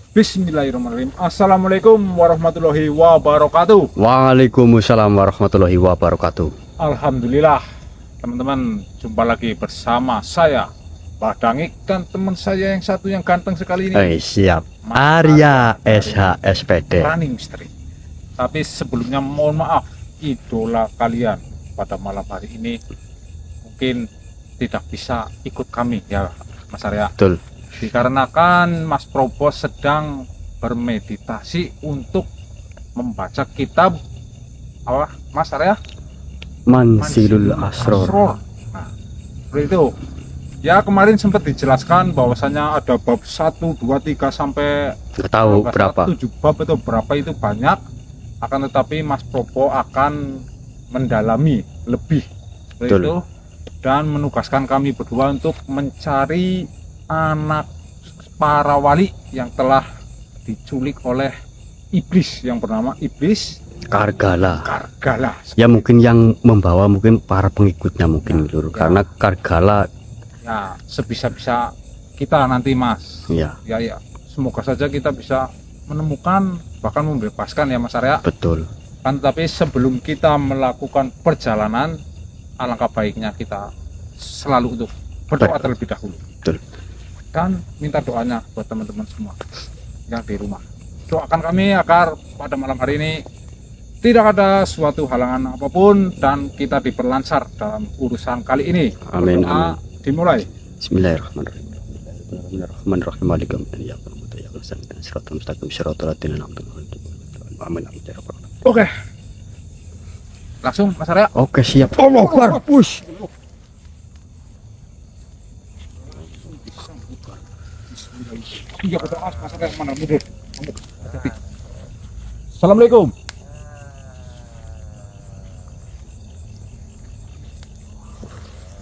Bismillahirrahmanirrahim. Assalamualaikum warahmatullahi wabarakatuh. Waalaikumsalam warahmatullahi wabarakatuh. Alhamdulillah, teman-teman, jumpa lagi bersama saya, Pak Dangik, dan teman saya yang satu yang ganteng sekali ini. Siap, Arya SHSPD. Running Street. Tapi sebelumnya mohon maaf, idola kalian pada malam hari ini mungkin tidak bisa ikut kami ya, Mas Arya. Betul. Dikarenakan Mas Probo sedang bermeditasi untuk membaca kitab apa, Mas Arya? Manzilul Asror. Nah, seperti itu. Ya, kemarin sempat dijelaskan bahwasanya ada bab 1, 2, 3 sampai Nggak tahu berapa. 7 bab itu berapa itu banyak. Akan tetapi Mas Probo akan mendalami lebih seperti Betul. itu dan menugaskan kami berdua untuk mencari anak para wali yang telah diculik oleh iblis yang bernama iblis Kargala. Ya mungkin yang membawa mungkin para pengikutnya mungkin dulu. Karena Kargala ya sebisa-bisa kita nanti, Mas. ya Ya, semoga saja kita bisa menemukan bahkan membebaskan ya, Mas Arya. betul. Kan tapi sebelum kita melakukan perjalanan, alangkah baiknya kita selalu untuk berdoa terlebih dahulu. Betul. Dan minta doanya buat teman-teman semua yang di rumah. Doakan kami agar pada malam hari ini tidak ada suatu halangan apapun dan kita diperlancar dalam urusan kali ini. Amin, Berdoa amin. dimulai. Bismillahirrahmanirrahim. Bismillahirrahmanirrahim. Malik yaumiddin. Iyyaka na'budu wa iyyaka nasta'in. Shiratal mustaqim. Shiratal ladzina an'amta 'alaihim. Amin. Oke. Langsung, Mas Arya. Oke, siap. Allahu Akbar. Push. Iya, berdoa Mas Arya mana mundur. Hati-hati. Assalamualaikum.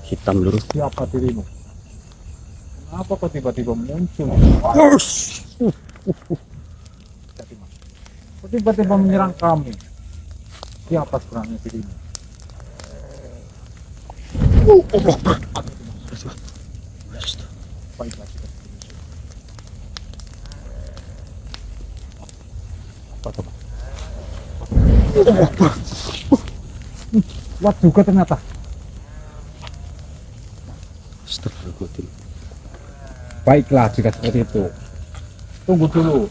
Hitam lurus. Siapa dirimu? Kenapa kok tiba-tiba muncul? Kok tiba-tiba menyerang kami? Siapa sebenarnya dirimu? Baiklah, kita apa coba? Kuat juga ternyata. Astagfirullahaladzim. Baiklah jika seperti itu. Tunggu dulu.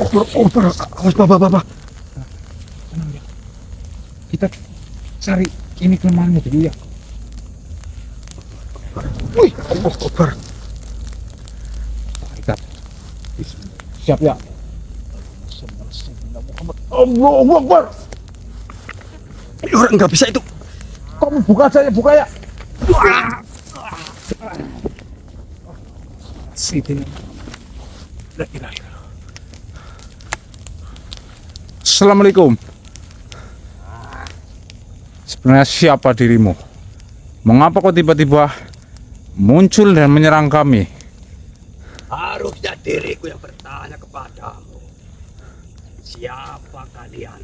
Awas bapak. Kita cari ini kelemahannya dulu ya. Wih, Allah Akbar. Kita siap ya. Allah Akbar. Ini orang nggak bisa itu. Kamu buka saja, buka ya. Sini. Assalamualaikum. Sebenarnya siapa dirimu? Mengapa kau tiba-tiba muncul dan menyerang kami? Harusnya diriku yang bertanya kepadamu. Siapa kalian?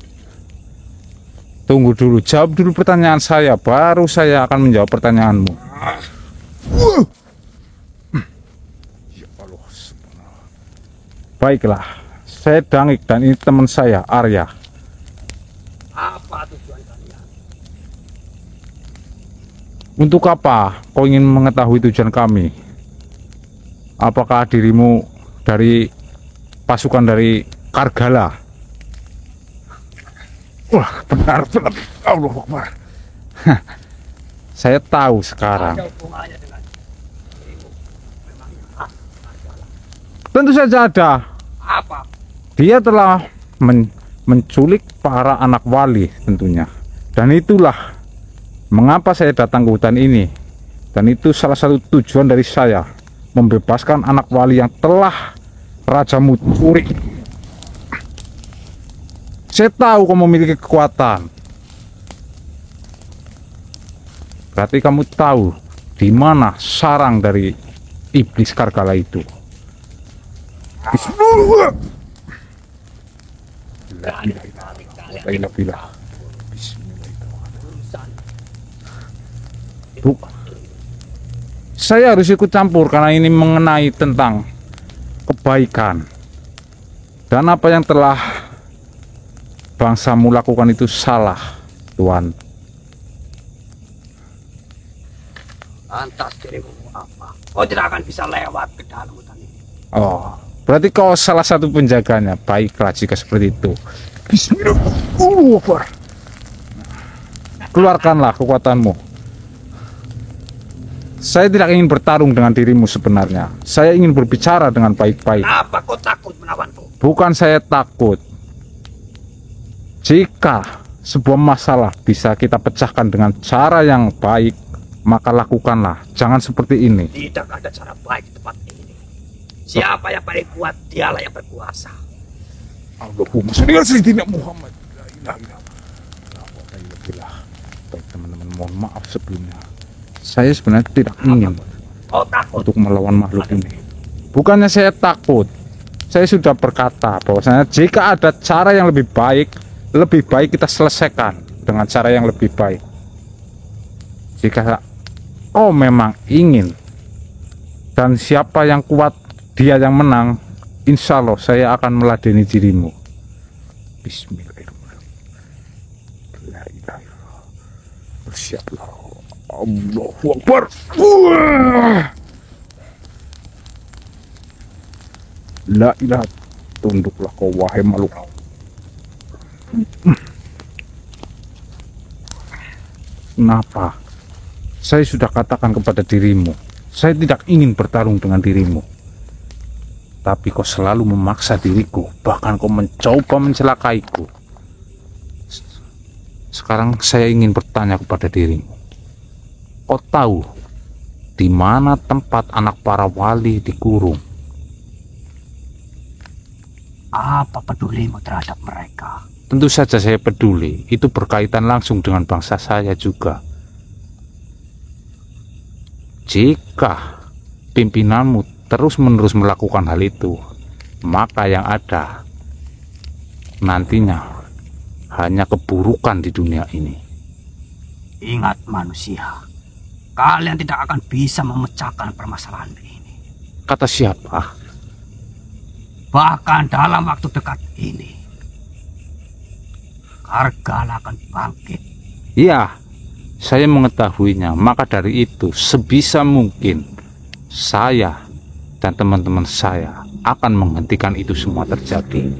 Tunggu dulu, jawab dulu pertanyaan saya, baru saya akan menjawab pertanyaanmu. Ya Allah, subhanallah. Baiklah, saya Dangik dan ini teman saya, Arya. Apa tujuan kalian? Untuk apa kau ingin mengetahui tujuan kami? Apakah dirimu dari pasukan dari Kargala? Wah, benar. Allah Akbar. Saya tahu sekarang. Ada hubungannya dengan dirimu. Memangnya Kargala. Tentu saja ada. Apa? Dia telah menculik para anak wali tentunya. Dan itulah mengapa saya datang ke hutan ini. Dan itu salah satu tujuan dari saya, membebaskan anak wali yang telah rajamu curi. Saya tahu kamu memiliki kekuatan. Berarti kamu tahu di mana sarang dari iblis Kargala itu. Bismillah. Bismillah. Bu, saya harus ikut campur karena ini mengenai tentang kebaikan. Dan apa yang telah bangsamu lakukan itu salah, Tuan. Lantas dirimu apa? Kau tidak akan bisa lewat ke dalam hutan ini. Oh, berarti kau salah satu penjaganya. Baiklah jika seperti itu. Bismillah. Keluarkanlah kekuatanmu. Saya tidak ingin bertarung dengan dirimu sebenarnya. Saya ingin berbicara dengan baik-baik. Kenapa kau takut melawanku? Bukan saya takut. Jika sebuah masalah bisa kita pecahkan dengan cara yang baik, maka lakukanlah. Jangan seperti ini. Tidak ada cara baik di tempat ini. Siapa yang paling kuat, dialah yang berkuasa. Allahumma sholli ala sayyidina Muhammad. La ilaha illallah. Baik teman-teman, mohon maaf sebelumnya. Saya sebenarnya tidak ingin Kau takut untuk melawan makhluk ini. Bukannya saya takut. Saya sudah berkata bahwasanya jika ada cara yang lebih baik kita selesaikan dengan cara yang lebih baik. Jika kau memang ingin dan siapa yang kuat dia yang menang, insya Allah saya akan meladeni dirimu. Bismillahirrahmanirrahim. La ilaha illallah. Bersiaplah. Allahu Akbar. La ilaha. Tunduklah kau wahai makhluk. Kenapa? Saya sudah katakan kepada dirimu, saya tidak ingin bertarung dengan dirimu. Tapi kau selalu memaksa diriku, bahkan kau mencoba mencelakaiku. Sekarang saya ingin bertanya kepada dirimu. Kau tahu di mana tempat anak para wali dikurung? Apa pedulimu terhadap mereka? Tentu saja saya peduli. Itu berkaitan langsung dengan bangsa saya juga. Jika pimpinanmu terus-menerus melakukan hal itu, maka yang ada nantinya hanya keburukan di dunia ini. Ingat manusia, kalian tidak akan bisa memecahkan permasalahan ini. Kata siapa? Bahkan dalam waktu dekat ini, Kargala akan bangkit. Iya, saya mengetahuinya. Maka dari itu, sebisa mungkin saya dan teman-teman saya akan menghentikan itu semua terjadi.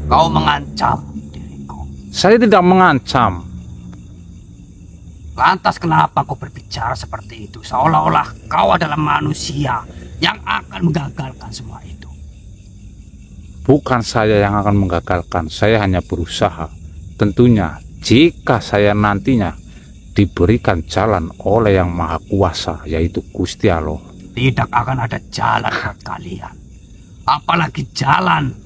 Kau mengancam diriku. Saya tidak mengancam. Lantas kenapa kau berbicara seperti itu? Seolah-olah kau adalah manusia yang akan menggagalkan semua itu. Bukan saya yang akan menggagalkan, saya hanya berusaha. Tentunya jika saya nantinya diberikan jalan oleh Yang Maha Kuasa, yaitu Gusti Allah, tidak akan ada jalan buat kalian. Apalagi jalan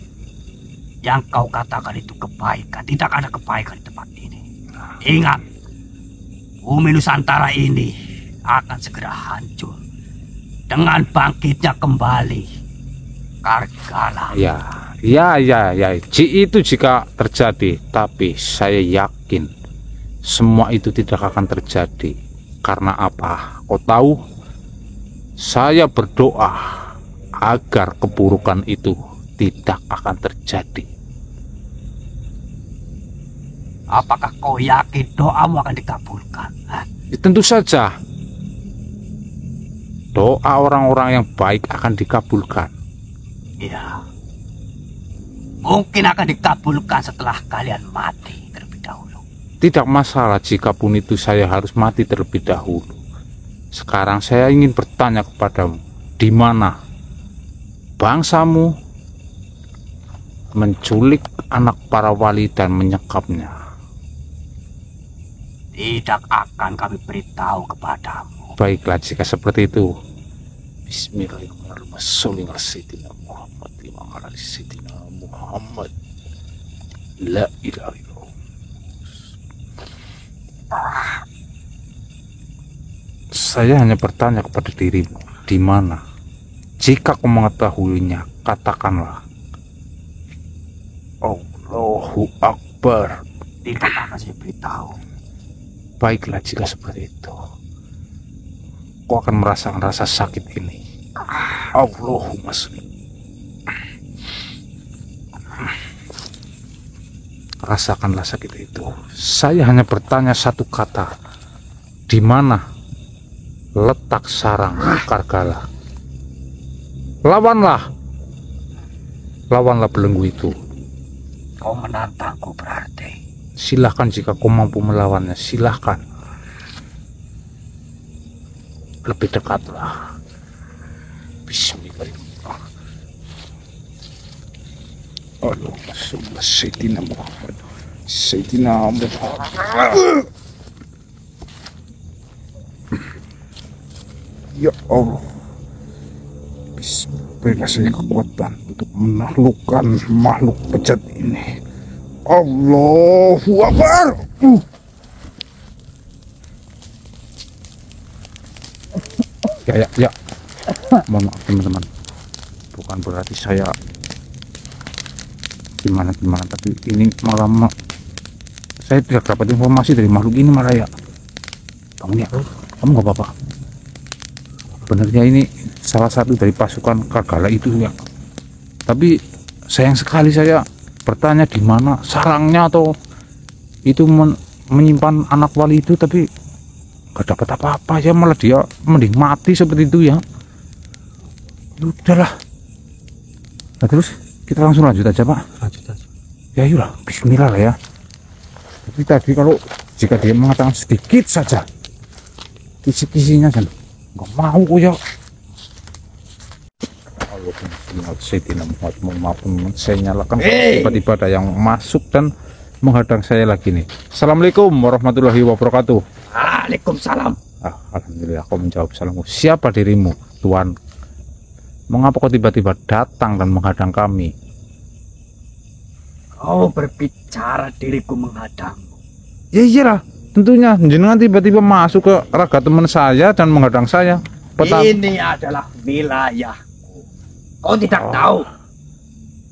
yang kau katakan itu kebaikan. Tidak ada kebaikan di tempat ini. Ingat, bumi Nusantara ini akan segera hancur dengan bangkitnya kembali Kargala. Ya, itu jika terjadi, tapi saya yakin semua itu tidak akan terjadi. Karena apa? Kau tahu? Saya berdoa agar keburukan itu tidak akan terjadi. Apakah kau yakin doamu akan dikabulkan? Tentu saja. Doa orang-orang yang baik akan dikabulkan. Ya. Mungkin akan dikabulkan setelah kalian mati terlebih dahulu. Tidak masalah jikapun itu saya harus mati terlebih dahulu. Sekarang saya ingin bertanya kepadamu, di mana bangsamu menculik anak para wali dan menyekapnya? Tidak akan kami beritahu kepadamu. Baiklah jika seperti itu. Bismillahirrahmanirrahim. Sholli ala sayyidina Muhammad wa ala sayyidina Muhammad. La ilaha illallah. Saya hanya bertanya kepada dirimu, di mana? Jika kau mengetahuinya, katakanlah. Allahu Akbar. Tidak akan saya beritahu. Baiklah jika seperti itu. Kau akan merasakan rasa sakit ini. Allahumma sholli. Rasakanlah sakit itu. Saya hanya bertanya satu kata. Di mana letak sarang Kargala? Lawanlah. Lawanlah belenggu itu. Kau menantangku berarti. Silahkan jika kau mampu melawannya. Silahkan. Lebih dekatlah. Bismillahirrahmanirrahim. Allahumma sholli ala sayyidina Muhammad. Sayyidina Muhammad. Ya Allah. Bismillah, berilah saya kekuatan untuk menaklukkan makhluk bejat ini. Allahu Akbar. Ya. Mohon maaf teman-teman. Bukan berarti saya gimana, tapi ini malah saya tidak dapat informasi dari makhluk ini malah ya. Bangun ya, kamu nggak apa-apa. Sebenarnya ini salah satu dari pasukan Kargala itu ya. Tapi sayang sekali saya bertanya di mana sarangnya atau itu menyimpan anak wali itu, tapi nggak dapat apa-apa ya, malah dia mending mati seperti itu ya. Udahlah. Nah terus kita langsung lanjut aja Pak. Lanjut aja. Ya yaudah, bismillah lah ya. Tapi tadi kalau jika dia mengatakan sedikit saja kisi-kisinya kan nggak mau ya. Allahumma sayyidina Muhammad. Maaf saya nyalakan, tiba-tiba ada yang masuk dan menghadang saya lagi nih. Assalamualaikum warahmatullahi wabarakatuh. Waalaikumsalam. Alhamdulillah kau menjawab salamku. Siapa dirimu Tuan? Mengapa kau tiba-tiba datang dan menghadang kami? Kau berbicara diriku menghadangmu. Ya iyalah, tentunya jenengan tiba-tiba masuk ke raga teman saya dan menghadang saya. Ini adalah wilayahku. Kau tidak tahu.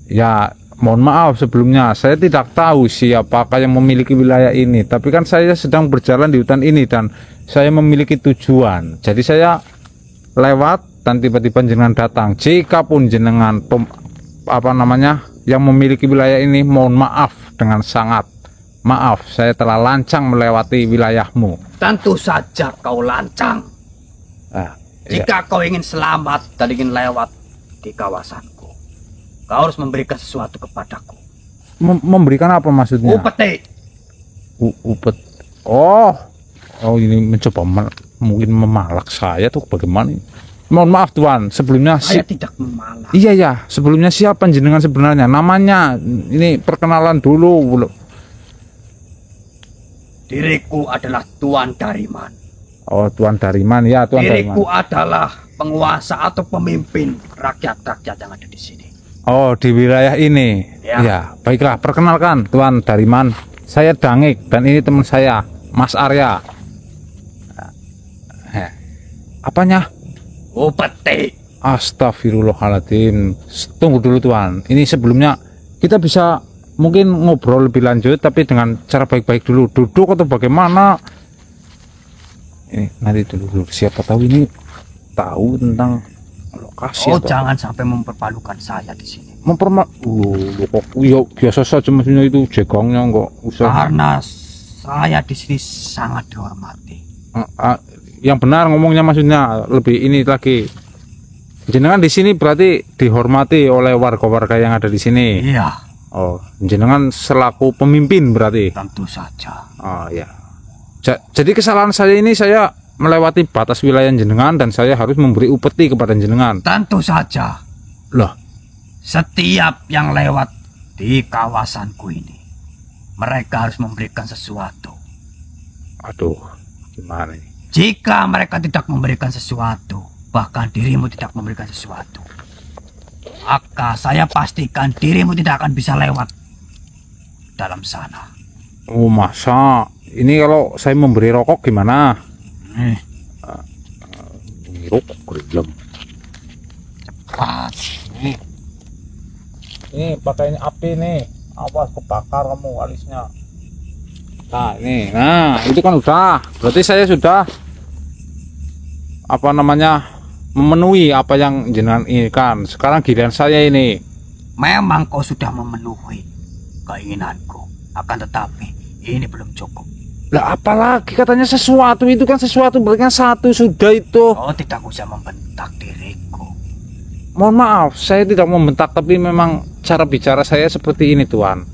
Ya, mohon maaf sebelumnya, saya tidak tahu siapakah yang memiliki wilayah ini. Tapi kan saya sedang berjalan di hutan ini dan saya memiliki tujuan. Jadi saya lewat dan tiba-tiba jenengan datang. Jika pun jenengan yang memiliki wilayah ini, mohon maaf dengan sangat maaf, saya telah lancang melewati wilayahmu. Tentu saja kau lancang. Jika kau ingin selamat dan ingin lewat di kawasanku, kau harus memberikan sesuatu kepadaku. Memberikan apa maksudnya? Upeti. Upet. Oh ini mencoba mungkin memalak saya tuh bagaimana? Mohon maaf Tuan, sebelumnya saya tidak memalak. Iya ya, sebelumnya siapa jenengan sebenarnya? Namanya ini perkenalan dulu. Diriku adalah Tuan Dariman. Oh, Tuan Dariman ya, Tuan Diriku Dariman. adalah penguasa atau pemimpin rakyat-rakyat yang ada di sini. Oh, di wilayah ini. Ya, baiklah, perkenalkan Tuan Dariman. Saya Dangik dan ini teman saya, Mas Arya. Apanya? Upeti. Astagfirullahaladzim. Tunggu dulu Tuan. Ini sebelumnya kita bisa mungkin ngobrol lebih lanjut, tapi dengan cara baik-baik dulu. Duduk atau bagaimana? Ini nanti dulu. Siapa tahu ini tahu tentang lokasi. Oh, jangan sampai mempermalukan saya di sini. Kok ya biasa saja, maksudnya itu jegongnya kok usah. Karena saya di sini sangat dihormati. Yang benar ngomongnya, maksudnya lebih ini lagi. Jenengan di sini berarti dihormati oleh warga-warga yang ada di sini. Iya. Oh, jenengan selaku pemimpin berarti. Tentu saja. Oh ya. Jadi kesalahan saya ini, saya melewati batas wilayah jenengan dan saya harus memberi upeti kepada jenengan. Tentu saja. Loh, setiap yang lewat di kawasanku ini, mereka harus memberikan sesuatu. Aduh, gimana ini? Jika mereka tidak memberikan sesuatu, bahkan dirimu tidak memberikan sesuatu, maka saya pastikan dirimu tidak akan bisa lewat dalam sana. Oh masa? Ini kalau saya memberi rokok gimana? Rokok gelem. Cepat. Ini pakai ini api nih. Awas kebakar kamu alisnya. Nah ini, nah itu kan udah. Berarti saya sudah memenuhi apa yang jenengan inginkan. Sekarang giliran saya ini. Memang kau sudah memenuhi keinginanku, akan tetapi ini belum cukup. Lah apalagi katanya sesuatu itu kan sesuatu berarti kan satu sudah itu. Kau tidak usah membentak diriku. Mohon maaf, saya tidak membentak tapi memang cara bicara saya seperti ini Tuan.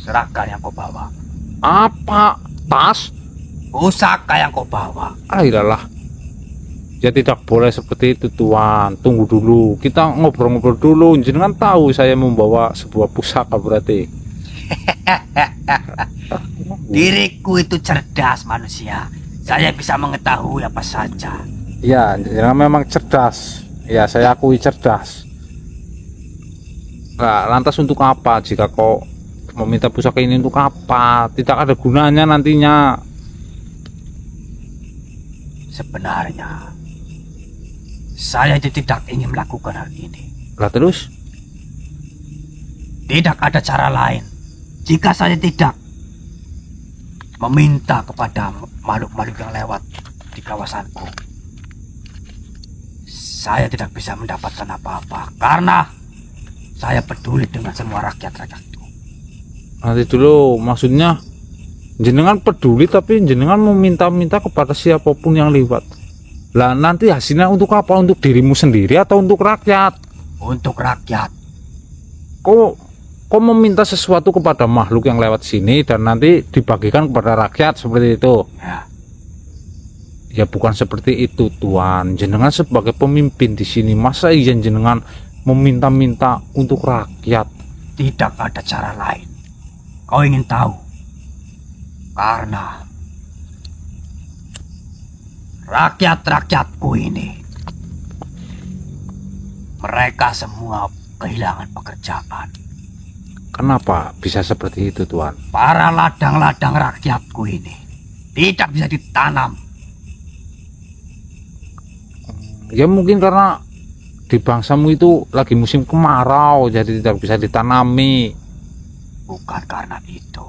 Serahkan yang kau bawa. Apa? Tas? Pusaka yang kau bawa. Ayolah. Ya tidak boleh seperti itu Tuan. Tunggu dulu, kita ngobrol-ngobrol dulu. Jenengan tahu saya membawa sebuah pusaka berarti. Diriku itu cerdas manusia. Saya bisa mengetahui apa saja. Ya, jenengan memang cerdas. Ya, saya akui cerdas. Nah, lantas untuk apa jika kau meminta pusaka ini untuk apa? Tidak ada gunanya nantinya. Sebenarnya saya tidak ingin melakukan hal ini. Lah terus? Tidak ada cara lain jika saya tidak meminta kepada makhluk-makhluk yang lewat di kawasanku. Saya tidak bisa mendapatkan apa-apa karena saya peduli dengan semua rakyat-rakyat itu. Nanti dulu, maksudnya jenengan peduli tapi jenengan meminta-minta kepada siapapun yang lewat. Lah nanti hasilnya untuk apa? Untuk dirimu sendiri atau untuk rakyat? Untuk rakyat. Kok meminta sesuatu kepada makhluk yang lewat sini dan nanti dibagikan kepada rakyat seperti itu? Ya bukan seperti itu Tuan. Jenengan sebagai pemimpin di sini masa iya jenengan meminta-minta untuk rakyat? Tidak ada cara lain. Kau ingin tahu? Karena rakyat-rakyatku ini, mereka semua kehilangan pekerjaan. Kenapa bisa seperti itu Tuan? Para ladang-ladang rakyatku ini tidak bisa ditanam. Ya mungkin karena di bangsamu itu lagi musim kemarau jadi tidak bisa ditanami. Bukan karena itu.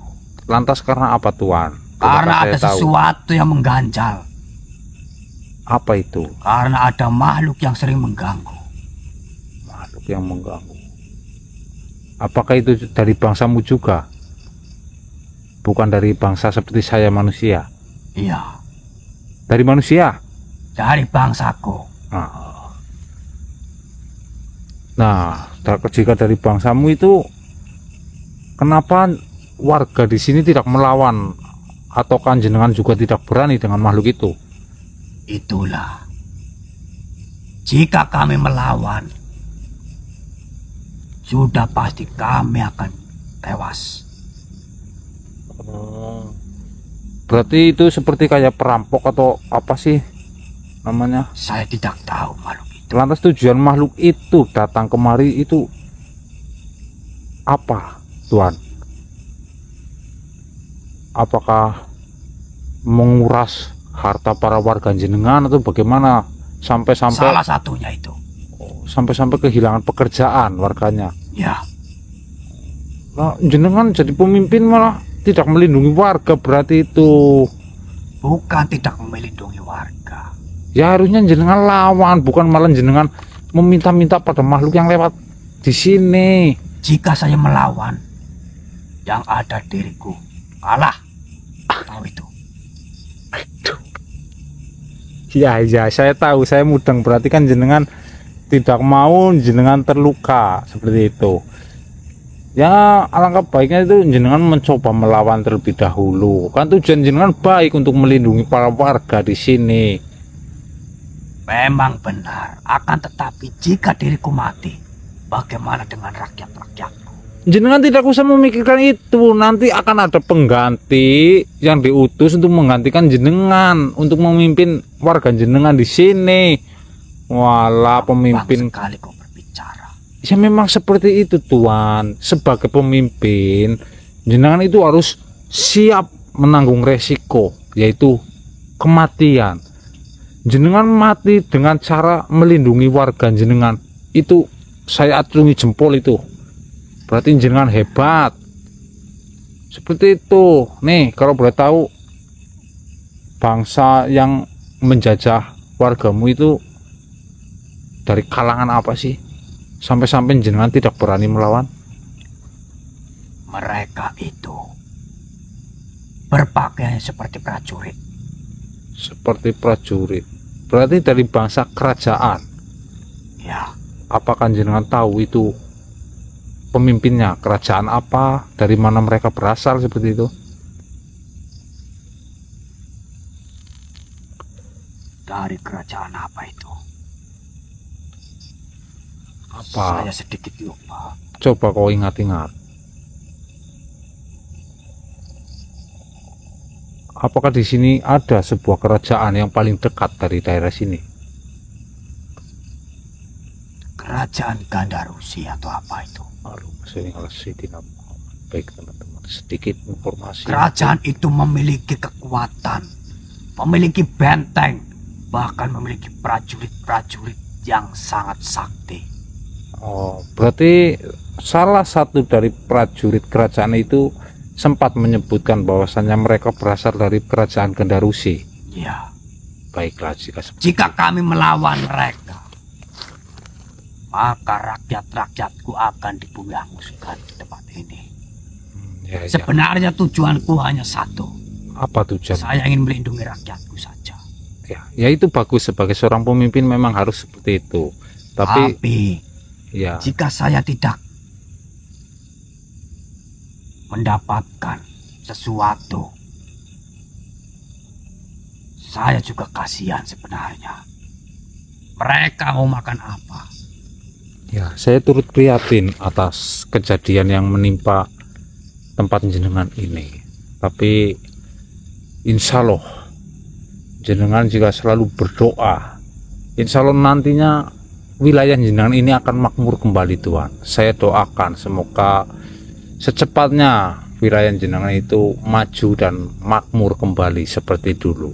Lantas karena apa Tuan? Karena ada sesuatu yang mengganjal. Apa itu? Karena ada makhluk yang sering mengganggu. Makhluk yang mengganggu. Apakah itu dari bangsamu juga? Bukan dari bangsa seperti saya manusia? Iya. Dari manusia? Dari bangsaku. Nah, jika dari bangsamu itu, kenapa warga di sini tidak melawan? Atau kan jenengan juga tidak berani dengan makhluk itu? Itulah. Jika kami melawan, sudah pasti kami akan tewas. Berarti itu seperti kayak perampok atau apa sih namanya? Saya tidak tahu makhluk itu. Lantas tujuan makhluk itu datang kemari itu apa Tuan? Apakah menguras harta para warga jenengan atau bagaimana sampai-sampai salah satunya itu sampai-sampai kehilangan pekerjaan warganya? Ya. Nah, jenengan jadi pemimpin malah tidak melindungi warga berarti itu. Bukan tidak melindungi warga. Ya harusnya jenengan lawan, bukan malah jenengan meminta-minta pada makhluk yang lewat di sini. Jika saya melawan, yang ada diriku kalah. Tahu itu? Ya, saya tahu, saya mudeng. Berarti kan jenengan tidak mau jenengan terluka seperti itu. Ya alangkah baiknya itu jenengan mencoba melawan terlebih dahulu. Kan tujuan jenengan baik untuk melindungi para warga di sini. Memang benar, akan tetapi jika diriku mati, bagaimana dengan rakyat-rakyatku? Jenengan tidak usah memikirkan itu. Nanti akan ada pengganti yang diutus untuk menggantikan jenengan, untuk memimpin warga jenengan di sini. Walah, pemimpin sekali kau berbicara. Ya memang seperti itu Tuan. Sebagai pemimpin, jenengan itu harus siap menanggung resiko, yaitu kematian. Jenengan mati dengan cara melindungi warga jenengan, itu saya acungi jempol itu. Berarti jenengan hebat. Seperti itu. Nih, kalau boleh tahu, bangsa yang menjajah wargamu itu Dari kalangan apa sih? Sampai-sampai jenengan tidak berani melawan? Mereka itu berpakaian seperti prajurit. Seperti prajurit. Berarti dari bangsa kerajaan. Ya, Apakah jenengan tahu itu pemimpinnya kerajaan apa? Dari mana mereka berasal seperti itu? dari kerajaan apa itu? Apa? Saya sedikit lupa. Coba kau ingat-ingat. Apakah di sini ada sebuah kerajaan yang paling dekat dari daerah sini? Kerajaan Gandarusi atau apa itu? Aduh, saya kalau tidak. Baik teman-teman, sedikit informasi. Kerajaan itu memiliki kekuatan, memiliki benteng, bahkan memiliki prajurit-prajurit yang sangat sakti. Oh, berarti salah satu dari prajurit kerajaan itu sempat menyebutkan bahwasannya mereka berasal dari kerajaan Gandarusi. Ya, Baiklah jika seperti jika kami melawan mereka, maka rakyat-rakyatku akan dibumi hanguskan di tempat ini. ya, ya. Sebenarnya tujuanku hanya satu. Apa tujuan? Saya ingin melindungi rakyatku saja. Ya itu bagus, sebagai seorang pemimpin memang harus seperti itu. Tapi ya, jika saya tidak mendapatkan sesuatu, saya juga kasihan sebenarnya. Mereka mau makan apa? ya saya turut prihatin atas kejadian yang menimpa tempat jenengan ini. Tapi insya Allah jenengan jika selalu berdoa, insya Allah nantinya wilayah jenengan ini akan makmur kembali Tuhan. Saya doakan semoga secepatnya wilayah jenengan itu maju dan makmur kembali seperti dulu.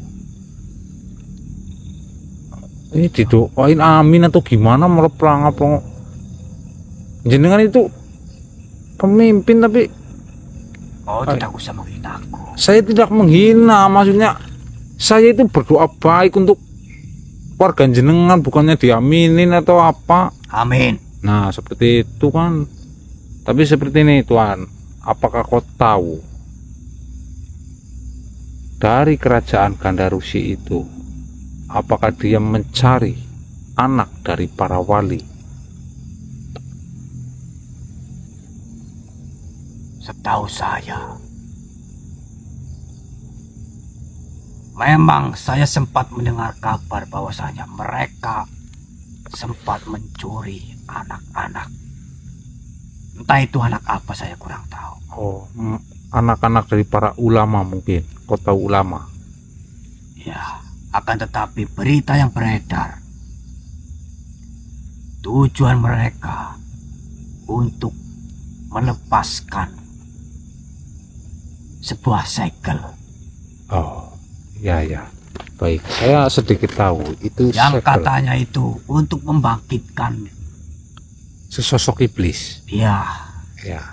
Ini didoain amin atau gimana, malah pelangap-pelangap. Jenengan itu pemimpin tapi Tidak usah menghinaku. saya tidak menghina, maksudnya saya itu berdoa baik untuk warga jenengan, bukannya diaminin atau apa. Amin. Nah seperti itu kan. Tapi seperti ini Tuhan, apakah kau tahu dari kerajaan Gandarusi itu, apakah dia mencari anak dari para wali? Setahu saya, memang saya sempat mendengar kabar bahwasanya mereka sempat mencuri anak-anak. Entah itu anak apa, saya kurang tahu. Oh, anak-anak dari para ulama mungkin. Kau tahu ulama? Ya, akan tetapi berita yang beredar, tujuan mereka untuk melepaskan sebuah segel. Oh, ya ya. Baik, saya sedikit tahu itu Yang segel, katanya itu untuk membangkitkan. sesosok iblis. Ya, Ya.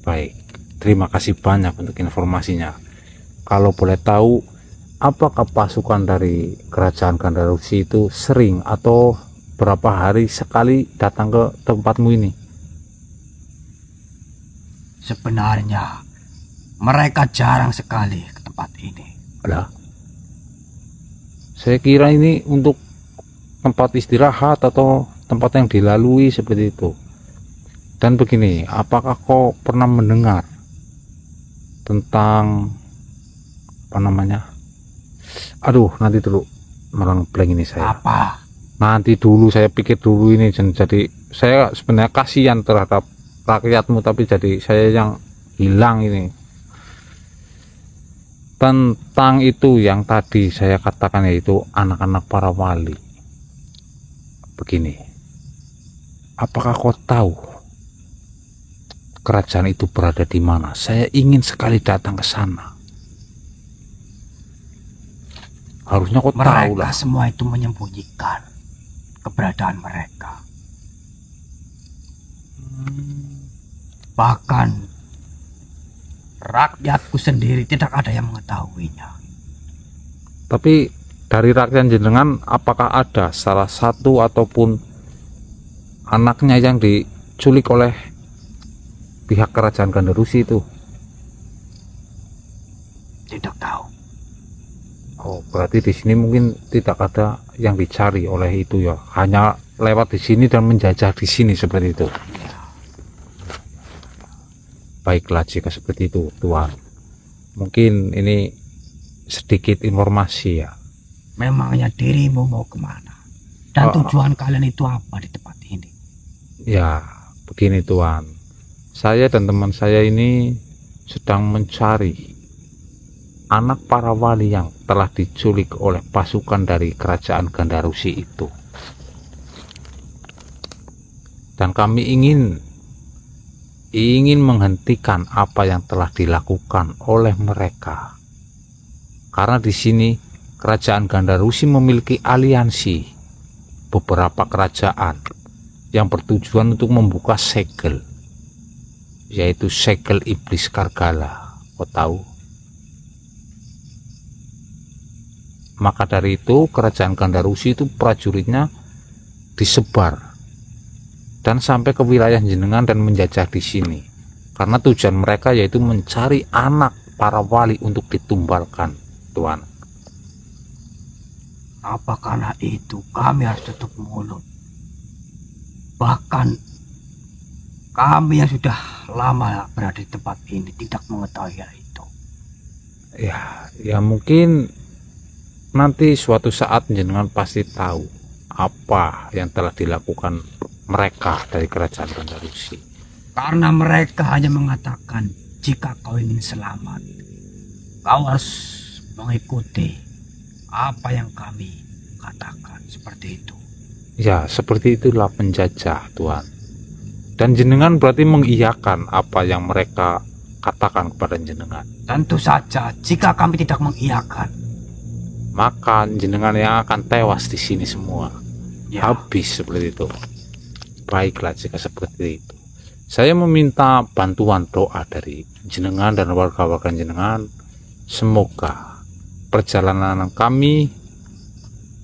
Baik, terima kasih banyak untuk informasinya. Kalau boleh tahu, apakah pasukan dari kerajaan Gandarusi itu sering atau berapa hari sekali datang ke tempatmu ini? sebenarnya mereka jarang sekali ke tempat ini. Lah, saya kira ini untuk tempat istirahat atau tempat yang dilalui seperti itu. Dan begini, apakah kau pernah mendengar tentang apa namanya? Aduh, nanti dulu, malang blank ini saya. Apa? Nanti dulu, saya pikir dulu ini. Jadi saya sebenarnya kasihan terhadap rakyatmu, tapi jadi saya yang hilang ini. Tentang itu yang tadi saya katakan, yaitu anak-anak para wali. Begini, apakah kau tahu kerajaan itu berada di mana? Saya ingin sekali datang ke sana. Harusnya kau tahu Mereka lah. semua itu menyembunyikan keberadaan mereka. Bahkan rakyatku sendiri tidak ada yang mengetahuinya. Tapi dari rakyat jenengan, apakah ada salah satu ataupun anaknya yang diculik oleh pihak kerajaan Gandarusi itu? Tidak tahu. Oh, berarti di sini mungkin tidak ada yang dicari oleh itu ya, hanya lewat di sini dan menjajah di sini seperti itu. Ya, Baiklah jika seperti itu, Tuan. Mungkin ini sedikit informasi ya. memangnya dirimu mau kemana? Dan tujuan kalian itu apa di tempat ini? Ya, begini Tuan. Saya dan teman saya ini sedang mencari anak para wali yang telah diculik oleh pasukan dari kerajaan Gandarusi itu. Dan kami ingin menghentikan apa yang telah dilakukan oleh mereka. Karena di sini kerajaan Gandarusi memiliki aliansi beberapa kerajaan yang bertujuan untuk membuka segel, yaitu segel iblis Kargala. Kau tahu? Maka dari itu kerajaan Gandarusi itu prajuritnya disebar dan sampai ke wilayah jenengan dan menjajah di sini. Karena tujuan mereka yaitu mencari anak para wali untuk ditumbalkan, Tuan. Apa karena itu kami harus tutup mulut? Bahkan kami yang sudah lama berada di tempat ini tidak mengetahui hal itu. Ya mungkin nanti suatu saat jenengan pasti tahu apa yang telah dilakukan mereka dari kerajaan Gandarusi. Karena mereka hanya mengatakan jika kau ingin selamat, kau harus mengikuti apa yang kami katakan, seperti itu. Ya, seperti itulah penjajah, Tuan. Dan jenengan berarti mengiyakan apa yang mereka katakan kepada jenengan. Tentu saja jika kami tidak mengiyakan, Maka jenengan yang akan tewas di sini semua. ya, Habis seperti itu. Baiklah jika seperti itu. Saya meminta bantuan doa dari jenengan dan warga-warga jenengan. Semoga perjalanan kami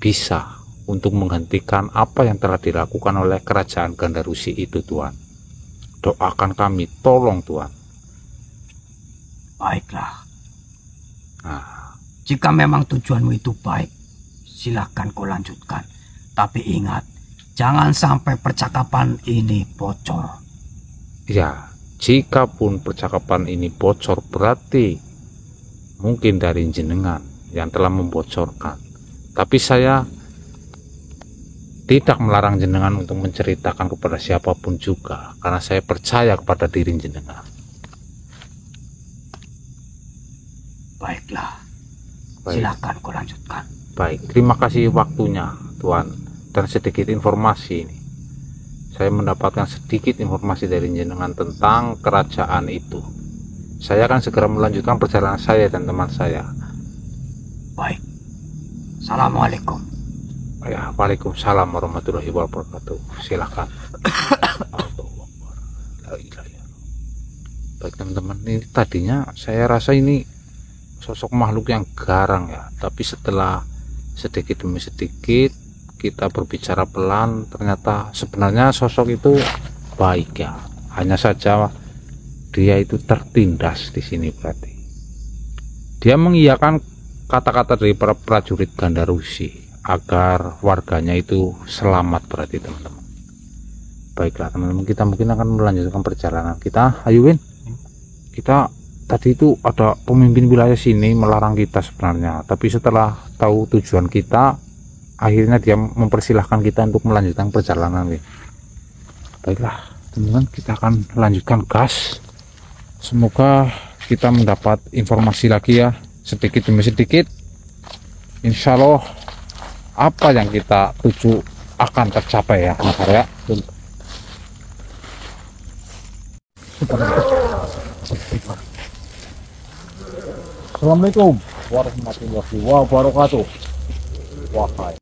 bisa untuk menghentikan apa yang telah dilakukan oleh kerajaan Gandarusi itu, Tuan. Doakan kami, tolong Tuan. baiklah. Nah, Jika memang tujuanmu itu baik, silakan kau lanjutkan. Tapi ingat, jangan sampai percakapan ini bocor. ya, jika pun percakapan ini bocor berarti mungkin dari jenengan yang telah membocorkan. Tapi saya tidak melarang jenengan untuk menceritakan kepada siapapun juga, karena saya percaya kepada diri jenengan. Baiklah, Baik. silakan kau lanjutkan. Baik, terima kasih waktunya Tuan dan sedikit informasi ini. Saya mendapatkan sedikit informasi dari jenengan tentang kerajaan itu. Saya akan segera melanjutkan perjalanan saya dan teman saya. Baik. Assalamualaikum. Ya, Waalaikumsalam warahmatullahi wabarakatuh. Silakan. Baik teman-teman, ini tadinya saya rasa ini sosok makhluk yang garang ya, tapi setelah sedikit demi sedikit kita berbicara pelan, ternyata sebenarnya sosok itu baik ya. Hanya saja dia itu tertindas di sini berarti. Dia mengiyakan kata-kata dari para prajurit Gandarusi agar warganya itu selamat berarti teman-teman. Baiklah teman-teman, kita mungkin akan melanjutkan perjalanan kita. Ayo Win, kita tadi itu ada pemimpin wilayah sini melarang kita sebenarnya, tapi setelah tahu tujuan kita, akhirnya dia mempersilahkan kita untuk melanjutkan perjalanan Win. Baiklah teman-teman, kita akan lanjutkan gas. Semoga kita mendapat informasi lagi ya, sedikit demi sedikit. Insya Allah apa yang kita tuju akan tercapai ya anak karya. Assalamualaikum warahmatullahi wabarakatuh. Wahai